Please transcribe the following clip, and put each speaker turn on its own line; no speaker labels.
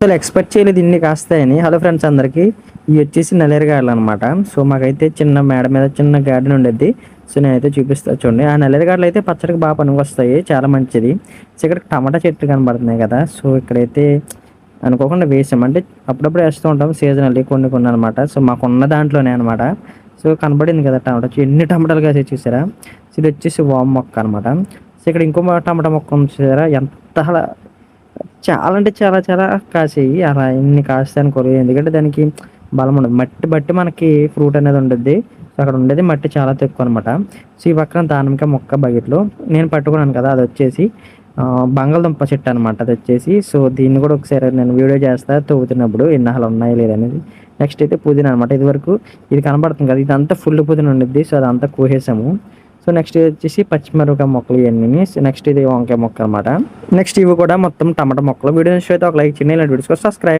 అసలు ఎక్స్పెక్ట్ చేయలేదు ఇన్ని కాస్తాయని. హలో ఫ్రెండ్స్ అందరికీ, ఇవి వచ్చేసి నల్లేరుగాయలు అనమాట. సో మాకైతే చిన్న మేడ మీద చిన్న గార్డెన్ ఉండేది. సో నేనైతే చూపిస్తా చూడండి. ఆ నల్లేరుగాయలు అయితే పచ్చడికి బాగా పనికొస్తాయి, చాలా మంచిది. సో ఇక్కడ టమాటా చెట్లు కనబడుతున్నాయి కదా. సో ఇక్కడైతే అనుకోకుండా వేసాం, అంటే అప్పుడప్పుడు వేస్తూ ఉంటాం సీజనల్లీ కొన్ని కొన్ని అనమాట. సో మాకున్న దాంట్లోనే అనమాట. సో కనబడింది కదా టమాటా, ఎన్ని టమాటాలు కాసే చూసారా. సో ఇది వచ్చేసి వామ్ మొక్క అనమాట. సో ఇక్కడ ఇంకో టమాటా మొక్క ఉంది చూసారా, ఎంత చాలా అంటే చాలా చాలా కాసాయి. అలా ఇన్ని కాస్తాయని కొరలేదు, ఎందుకంటే దానికి బలం ఉండదు. మట్టి బట్టి మనకి ఫ్రూట్ అనేది ఉండద్ది. సో అక్కడ ఉండేది మట్టి చాలా తక్కువ అనమాట. సో ఈ పక్కన దానిమ్మకాయ మొక్క బకెట్లో నేను పట్టుకున్నాను కదా, అది వచ్చేసి బంగాళదుంప చెట్టు అనమాట. అది వచ్చేసి సో దీన్ని కూడా ఒకసారి నేను వీడియో చేస్తా తవ్వుతున్నప్పుడు ఎన్ని అసలు ఉన్నాయి లేదనేది. నెక్స్ట్ అయితే పుదీనా అనమాట. ఇది వరకు ఇది కనబడుతుంది కదా, ఇదంతా ఫుల్ పుదీనా ఉండిద్ది. సో అదంతా కోసేసాము. సో నెక్స్ట్ ఇది వచ్చేసి పచ్చిమిరపకాయ మొక్కలు ఇవన్నీ. నెక్స్ట్ ఇది వంకాయ మొక్క అనమాట. నెక్స్ట్ ఇవి కూడా మొత్తం టమాటా మొక్కలు. వీడియో అయితే ఒక లైక్ చేయండి, ఇలాంటి వీడియోస్ సబ్స్క్రైబ్.